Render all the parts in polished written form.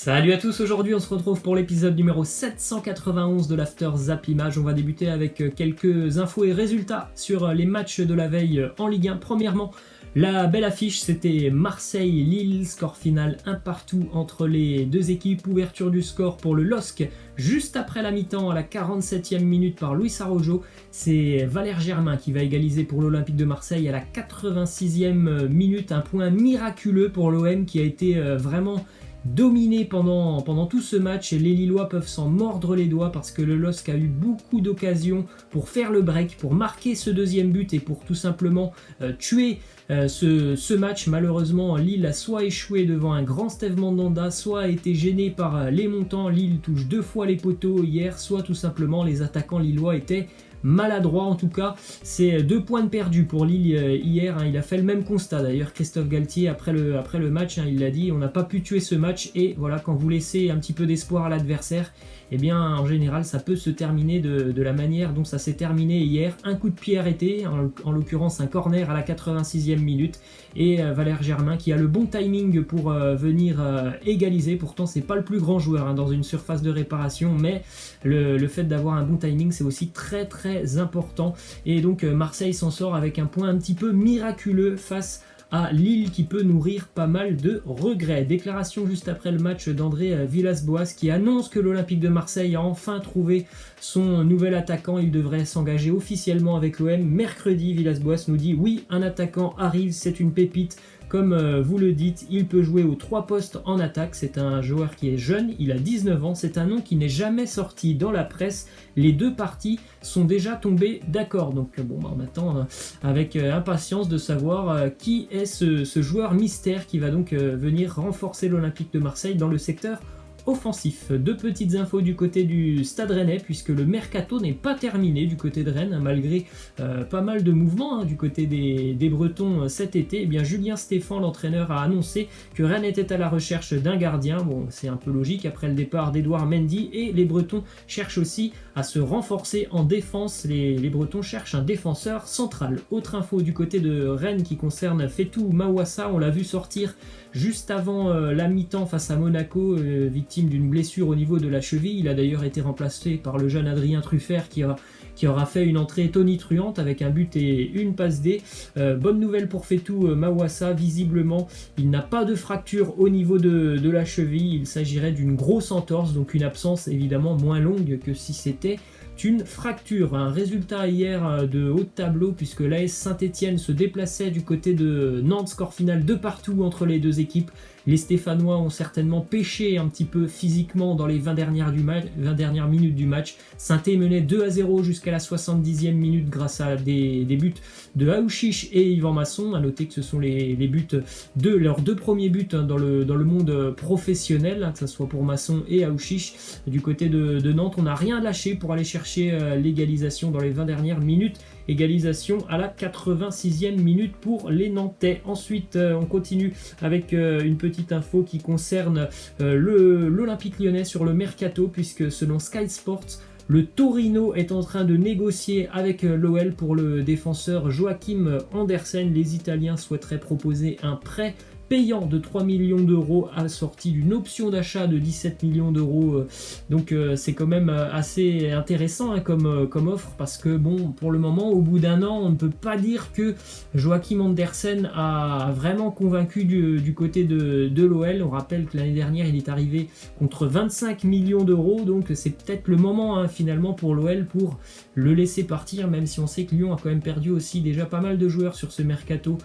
Salut à tous, aujourd'hui on se retrouve pour l'épisode numéro 791 de l'After Zap Image. On va débuter avec quelques infos et résultats sur les matchs de la veille en Ligue 1. Premièrement, la belle affiche, c'était Marseille-Lille, score final 1 partout entre les deux équipes. Ouverture du score pour le LOSC juste après la mi-temps à la 47e minute par Luis Araujo. C'est Valère Germain qui va égaliser pour l'Olympique de Marseille à la 86e minute. Un point miraculeux pour l'OM qui a été vraiment dominé pendant tout ce match. Les Lillois peuvent s'en mordre les doigts parce que le LOSC a eu beaucoup d'occasions pour faire le break, pour marquer ce deuxième but et pour tout simplement tuer ce match. Malheureusement, Lille a soit échoué devant un grand Steve Mandanda, soit a été gêné par les montants. Lille touche 2 fois les poteaux hier, soit tout simplement les attaquants lillois étaient maladroit. En tout cas, c'est 2 points de perdu pour Lille hier. Il a fait le même constat d'ailleurs, Christophe Galtier, après le match. Il l'a dit, on n'a pas pu tuer ce match. Et voilà, quand vous laissez un petit peu d'espoir à l'adversaire, eh bien, en général, ça peut se terminer de la manière dont ça s'est terminé hier. Un coup de pied arrêté, en l'occurrence un corner à la 86e minute. Et Valère Germain qui a le bon timing pour venir égaliser. Pourtant, c'est pas le plus grand joueur dans une surface de réparation, mais le fait d'avoir un bon timing, c'est aussi très très important. Et donc Marseille s'en sort avec un point un petit peu miraculeux face à Lille qui peut nourrir pas mal de regrets. Déclaration juste après le match d'André Villas-Boas qui annonce que l'Olympique de Marseille a enfin trouvé son nouvel attaquant. Il devrait s'engager officiellement avec l'OM mercredi. Villas-Boas nous dit oui, un attaquant arrive, c'est une pépite. Comme vous le dites, il peut jouer aux 3 postes en attaque. C'est un joueur qui est jeune, il a 19 ans. C'est un nom qui n'est jamais sorti dans la presse. Les 2 parties sont déjà tombées d'accord. Donc on attend avec impatience de savoir qui est ce joueur mystère qui va donc venir renforcer l'Olympique de Marseille dans le secteur offensif. 2 petites infos du côté du Stade Rennais puisque le mercato n'est pas terminé du côté de Rennes malgré pas mal de mouvements du côté des Bretons cet été. Eh bien, Julien Stéphan, l'entraîneur, a annoncé que Rennes était à la recherche d'un gardien. Bon, c'est un peu logique après le départ d'Edouard Mendy et les Bretons cherchent aussi à se renforcer en défense. Les Bretons cherchent un défenseur central. Autre info du côté de Rennes qui concerne Fetou Mawassa. On l'a vu sortir juste avant la mi-temps face à Monaco, victime d'une blessure au niveau de la cheville. Il a d'ailleurs été remplacé par le jeune Adrien Truffert qui aura fait une entrée tonitruante avec un but et une passe D. Bonne nouvelle pour Fetou Mawassa, visiblement il n'a pas de fracture au niveau de la cheville. Il s'agirait d'une grosse entorse, donc une absence évidemment moins longue que si c'était une fracture. Un résultat hier de haut de tableau puisque l'AS Saint-Etienne se déplaçait du côté de Nantes, score final 2 partout entre les deux équipes. Les Stéphanois ont certainement pêché un petit peu physiquement dans les 20 dernières minutes du match. Saint-Étienne menait 2-0 jusqu'à la 70e minute grâce à des buts de Aouchiche et Yvan Masson. A noter que ce sont les buts leurs 2 premiers buts dans le monde professionnel, que ce soit pour Masson et Aouchiche. Du côté de Nantes, on n'a rien lâché pour aller chercher l'égalisation dans les 20 dernières minutes. Égalisation à la 86e minute pour les Nantais. Ensuite, on continue avec une petite info qui concerne l'Olympique Lyonnais sur le mercato, puisque selon Sky Sports, le Torino est en train de négocier avec l'OL pour le défenseur Joachim Andersen. Les Italiens souhaiteraient proposer un prêt payant de 3 millions d'euros assorti d'une option d'achat de 17 millions d'euros. Donc c'est quand même assez intéressant comme offre parce que bon, pour le moment, au bout d'un an, on ne peut pas dire que Joachim Andersen a vraiment convaincu du côté de l'OL. On rappelle que l'année dernière, il est arrivé contre 25 millions d'euros, donc c'est peut-être le moment finalement pour l'OL pour le laisser partir, même si on sait que Lyon a quand même perdu aussi déjà pas mal de joueurs sur ce mercato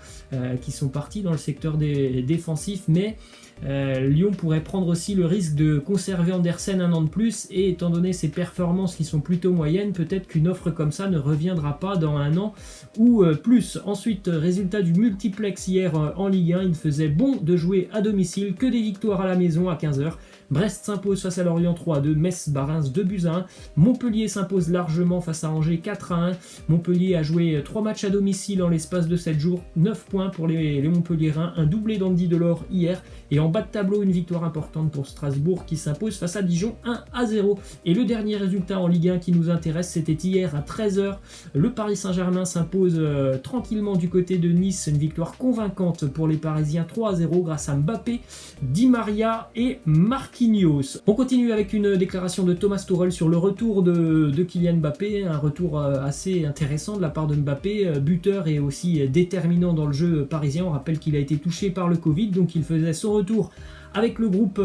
qui sont partis dans le secteur défensif, mais Lyon pourrait prendre aussi le risque de conserver Andersen 1 an de plus, et étant donné ses performances qui sont plutôt moyennes, peut-être qu'une offre comme ça ne reviendra pas dans 1 an ou plus. Ensuite, résultat du multiplex hier en Ligue 1, il faisait bon de jouer à domicile, que des victoires à la maison à 15h. Brest s'impose face à Lorient 3-2, Metz bat Reims 2-1, Montpellier s'impose largement face à Angers 4-1. Montpellier a joué 3 matchs à domicile en l'espace de 7 jours, 9 points pour les Montpelliérains, un doublé d'Andy Delors hier, et en bas de tableau une victoire importante pour Strasbourg qui s'impose face à Dijon 1-0. Et le dernier résultat en Ligue 1 qui nous intéresse, c'était hier à 13h, le Paris Saint-Germain s'impose tranquillement du côté de Nice, une victoire convaincante pour les Parisiens 3-0 grâce à Mbappé, Di Maria et Marquinhos. Marquinhos. On continue avec une déclaration de Thomas Tuchel sur le retour de Kylian Mbappé, un retour assez intéressant de la part de Mbappé, buteur et aussi déterminant dans le jeu parisien. On rappelle qu'il a été touché par le Covid, donc il faisait son retour avec le groupe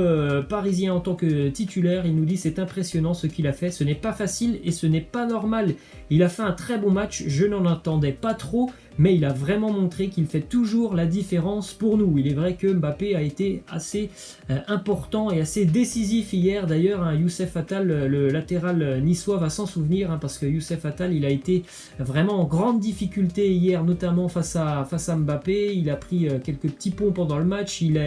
parisien en tant que titulaire. Il nous dit c'est impressionnant ce qu'il a fait, ce n'est pas facile et ce n'est pas normal. Il a fait un très bon match, je n'en attendais pas trop, mais il a vraiment montré qu'il fait toujours la différence pour nous. Il est vrai que Mbappé a été assez important et assez décisif hier. D'ailleurs, Youssef Attal, le latéral niçois, va s'en souvenir, parce que Youssef Attal, il a été vraiment en grande difficulté hier, notamment face à Mbappé. Il a pris quelques petits ponts pendant le match. Il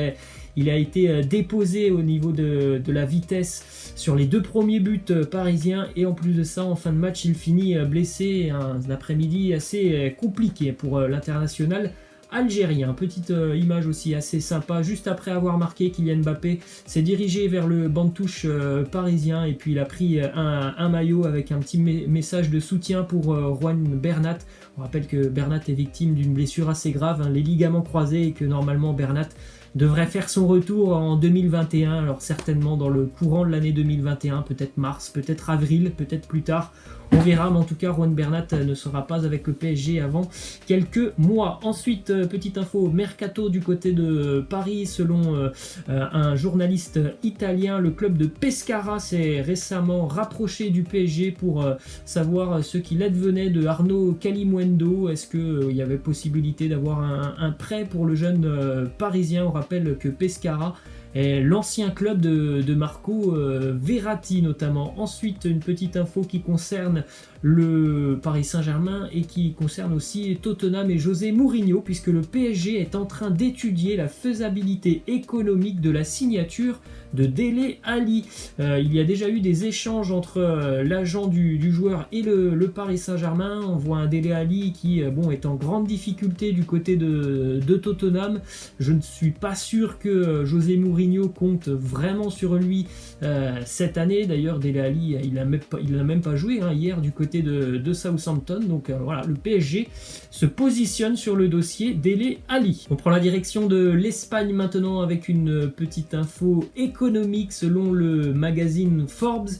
a été déposé au niveau de la vitesse sur les 2 premiers buts parisiens, et en plus de ça, en fin de match, il finit blessé. Un après-midi assez compliqué pour l'international algérien. Petite image aussi assez sympa. Juste après avoir marqué, Kylian Mbappé s'est dirigé vers le banc de touche parisien, et puis il a pris un maillot avec un petit message de soutien pour Juan Bernat. On rappelle que Bernat est victime d'une blessure assez grave, les ligaments croisés, et que normalement Bernat devrait faire son retour en 2021, alors certainement dans le courant de l'année 2021, peut-être mars, peut-être avril, peut-être plus tard. On verra, mais en tout cas, Juan Bernat ne sera pas avec le PSG avant quelques mois. Ensuite, petite info, mercato du côté de Paris. Selon un journaliste italien, le club de Pescara s'est récemment rapproché du PSG pour savoir ce qu'il advenait de Arnaud Kalimuendo. Est-ce qu'il y avait possibilité d'avoir un prêt pour le jeune parisien? On rappelle que Pescara est l'ancien club de Marco Verratti notamment. Ensuite, une petite info qui concerne le Paris Saint-Germain et qui concerne aussi Tottenham et José Mourinho, puisque le PSG est en train d'étudier la faisabilité économique de la signature de Dele Alli. Il y a déjà eu des échanges entre l'agent du joueur et le Paris Saint-Germain. On voit un Dele Alli qui est en grande difficulté du côté de Tottenham. Je ne suis pas sûr que José Mourinho compte vraiment sur lui cette année. D'ailleurs, Dele Alli, il n'a même pas joué hier du côté de Southampton. Donc voilà, le PSG se positionne sur le dossier Dele Alli. On prend la direction de l'Espagne maintenant avec une petite info économique. Selon le magazine Forbes,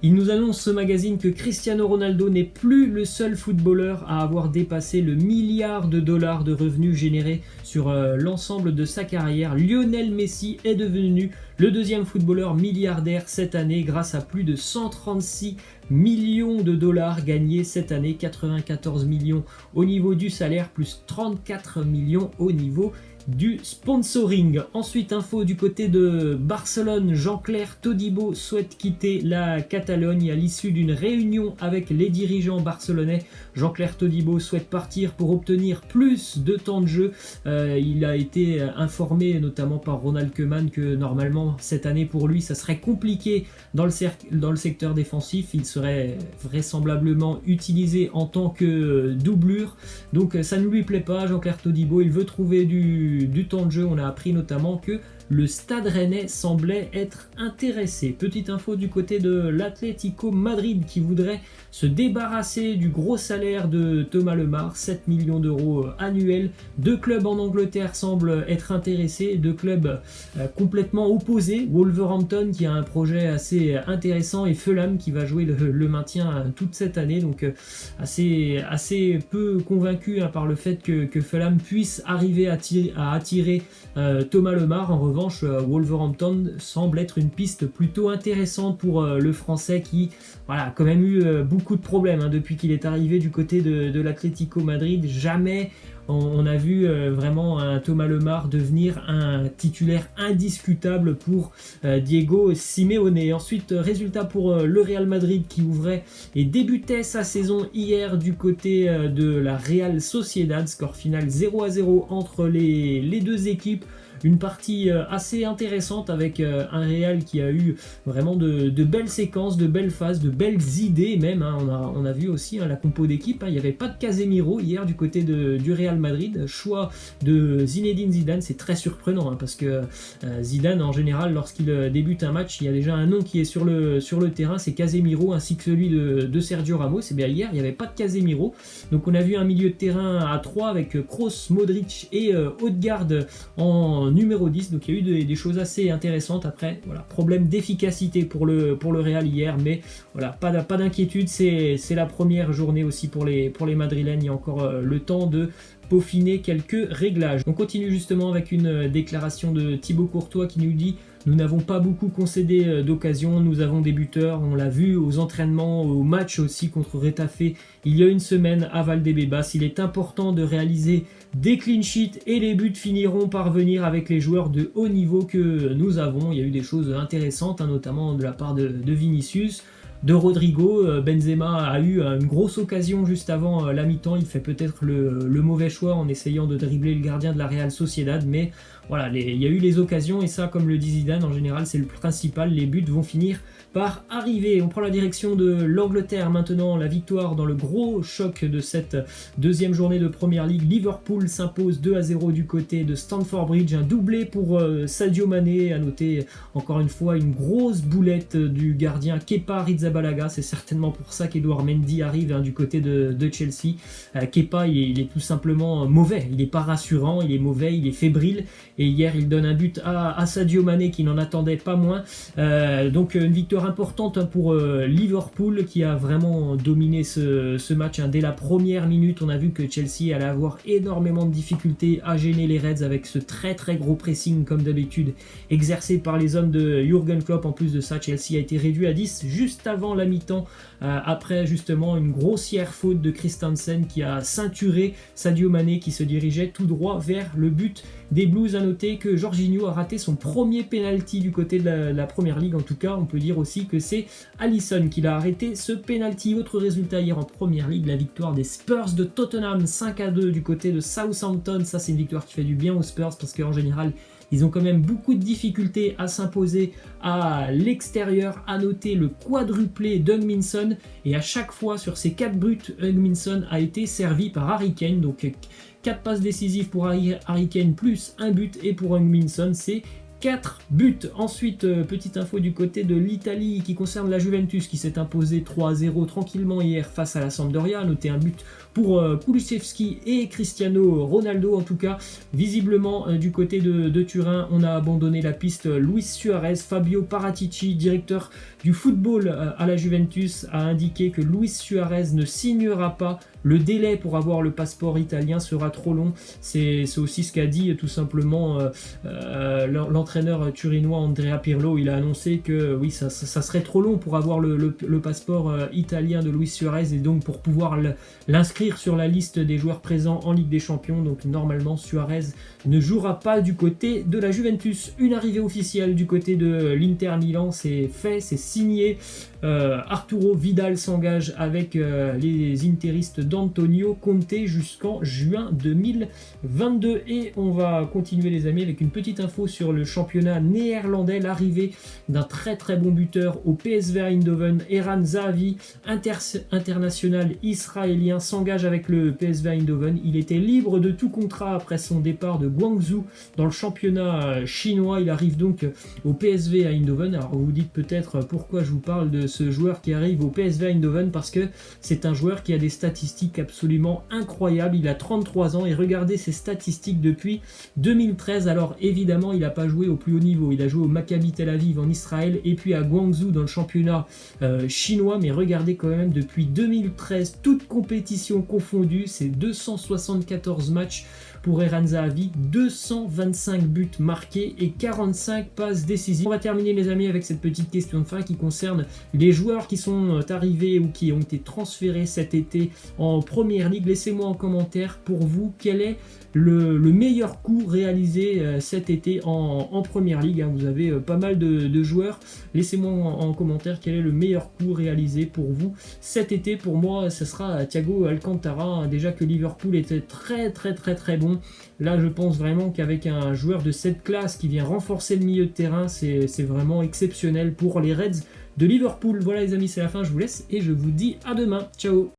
il nous annonce, ce magazine, que Cristiano Ronaldo n'est plus le seul footballeur à avoir dépassé le $1 milliard de revenus générés sur l'ensemble de sa carrière. Lionel Messi est devenu le 2e footballeur milliardaire cette année grâce à plus de 136 millions de dollars gagnés cette année, 94 millions au niveau du salaire, plus 34 millions au niveau du sponsoring. Ensuite, info du côté de Barcelone, Jean-Claire Todibo souhaite quitter la Catalogne à l'issue d'une réunion avec les dirigeants barcelonais. Jean-Claire Todibo souhaite partir pour obtenir plus de temps de jeu. Il a été informé notamment par Ronald Koeman que normalement cette année pour lui ça serait compliqué dans le secteur défensif. Il serait vraisemblablement utilisé en tant que doublure, donc ça ne lui plaît pas. Jean-Claire Todibo, il veut trouver du temps de jeu. On a appris notamment que le Stade Rennais semblait être intéressé. Petite info du côté de l'Atlético Madrid qui voudrait se débarrasser du gros salaire de Thomas Lemar, 7 millions d'euros annuels. 2 clubs en Angleterre semblent être intéressés, 2 clubs complètement opposés. Wolverhampton qui a un projet assez intéressant et Fulham qui va jouer le maintien toute cette année. Donc assez peu convaincu par le fait que Fulham puisse arriver à attirer Thomas Lemar. En revanche, Wolverhampton semble être une piste plutôt intéressante pour le Français qui a quand même eu beaucoup de problèmes depuis qu'il est arrivé du côté de l'Atlético Madrid. Jamais on a vu vraiment un Thomas Lemar devenir un titulaire indiscutable pour Diego Simeone. Ensuite, résultat pour le Real Madrid qui ouvrait et débutait sa saison hier du côté de la Real Sociedad. Score final 0-0 entre les deux équipes. Une partie assez intéressante avec un Real qui a eu vraiment de belles séquences, de belles phases, de belles idées même. On a vu aussi la compo d'équipe. Il n'y avait pas de Casemiro hier du côté du Real Madrid. Choix de Zinedine Zidane, c'est très surprenant parce que Zidane en général lorsqu'il débute un match, il y a déjà un nom qui est sur le terrain, c'est Casemiro, ainsi que celui de Sergio Ramos. Et bien hier il n'y avait pas de Casemiro, donc on a vu un milieu de terrain à 3 avec Kroos, Modric et Odegaard en numéro 10. Donc il y a eu des choses assez intéressantes. Après, voilà, problème d'efficacité pour le Real hier, mais voilà, pas d'inquiétude, c'est la première journée aussi pour les Madrilènes. Il y a encore le temps de peaufiner quelques réglages. On continue justement avec une déclaration de Thibaut Courtois qui nous dit: nous n'avons pas beaucoup concédé d'occasion, nous avons des buteurs, on l'a vu aux entraînements, au match aussi contre Retafe il y a une semaine à Valdebebas. Il est important de réaliser des clean sheets et les buts finiront par venir avec les joueurs de haut niveau que nous avons. Il y a eu des choses intéressantes, notamment de la part de Vinicius, de Rodrigo. Benzema a eu une grosse occasion juste avant la mi-temps. Il fait peut-être le mauvais choix en essayant de dribbler le gardien de la Real Sociedad, mais voilà, il y a eu les occasions et ça, comme le dit Zidane, en général c'est le principal, les buts vont finir par arriver. On prend la direction de l'Angleterre maintenant, la victoire dans le gros choc de cette deuxième journée de Première Ligue. Liverpool s'impose 2-0 du côté de Stamford Bridge, un doublé pour Sadio Mané. À noter encore une fois une grosse boulette du gardien Kepa Arrizabalaga. C'est certainement pour ça qu'Edouard Mendy arrive du côté de Chelsea. Kepa il est tout simplement mauvais, il n'est pas rassurant, il est mauvais, il est fébrile. Et hier, il donne un but à Sadio Mané qui n'en attendait pas moins. Donc une victoire importante pour Liverpool qui a vraiment dominé ce match. Dès la première minute, on a vu que Chelsea allait avoir énormément de difficultés à gêner les Reds avec ce très très gros pressing comme d'habitude exercé par les hommes de Jürgen Klopp. En plus de ça, Chelsea a été réduit à 10 juste avant la mi-temps après justement une grossière faute de Christensen qui a ceinturé Sadio Mané qui se dirigeait tout droit vers le but des Blues. À noter que Jorginho a raté son premier penalty du côté de la Première Ligue. En tout cas, on peut dire aussi que c'est Alisson qui l'a arrêté ce penalty. Autre résultat hier en Première Ligue, la victoire des Spurs de Tottenham 5-2 du côté de Southampton. Ça, c'est une victoire qui fait du bien aux Spurs parce qu'en général, ils ont quand même beaucoup de difficultés à s'imposer à l'extérieur. À noter le quadruplé d'Heung-min-Son et à chaque fois sur ces 4 buts, Heung-min-Son a été servi par Harry Kane. Donc 4 passes décisives pour Harry Kane plus un but, et pour Heung-min-Son c'est 4 buts. Ensuite, petite info du côté de l'Italie qui concerne la Juventus qui s'est imposée 3-0 tranquillement hier face à la Sampdoria. Notez un but pour Kulusevski et Cristiano Ronaldo. En tout cas, visiblement du côté de Turin, on a abandonné la piste Luis Suarez. Fabio Paratici, directeur du football à la Juventus, a indiqué que Luis Suarez ne signera pas. Le délai pour avoir le passeport italien sera trop long. C'est aussi ce qu'a dit tout simplement l'entraîneur turinois Andrea Pirlo. Il a annoncé que oui, ça serait trop long pour avoir le passeport italien de Luis Suarez et donc pour pouvoir l'inscrire sur la liste des joueurs présents en Ligue des Champions. Donc normalement Suarez ne jouera pas du côté de la Juventus. Une arrivée officielle du côté de l'Inter Milan, c'est fait, c'est signé. Arturo Vidal s'engage avec les interistes d'Antonio Conte jusqu'en juin 2022. Et on va continuer les amis avec une petite info sur le championnat néerlandais. L'arrivée d'un très très bon buteur au PSV Eindhoven, Eran Zahavi, international israélien, s'engage avec le PSV Eindhoven. Il était libre de tout contrat après son départ de Guangzhou dans le championnat chinois. Il arrive donc au PSV Eindhoven. Alors vous vous dites peut-être pourquoi je vous parle de ce joueur qui arrive au PSV Eindhoven, parce que c'est un joueur qui a des statistiques absolument incroyables. Il a 33 ans et regardez ses statistiques depuis 2013. Alors évidemment, il n'a pas joué au plus haut niveau. Il a joué au Maccabi Tel Aviv en Israël et puis à Guangzhou dans le championnat chinois. Mais regardez quand même, depuis 2013, toutes compétitions confondues, c'est 274 matchs pour Eran Zahavi, 225 buts marqués et 45 passes décisives. On va terminer les amis avec cette petite question de fin qui concerne les joueurs qui sont arrivés ou qui ont été transférés cet été en Première Ligue. Laissez-moi en commentaire pour vous quel est le meilleur coup réalisé cet été en Première Ligue. Vous avez pas mal de joueurs. Laissez-moi en commentaire quel est le meilleur coup réalisé pour vous cet été. Pour moi, ce sera Thiago Alcantara. Déjà que Liverpool était très bon. Là, je pense vraiment qu'avec un joueur de cette classe qui vient renforcer le milieu de terrain, c'est vraiment exceptionnel pour les Reds de Liverpool. Voilà les amis, c'est la fin. Je vous laisse et je vous dis à demain. Ciao.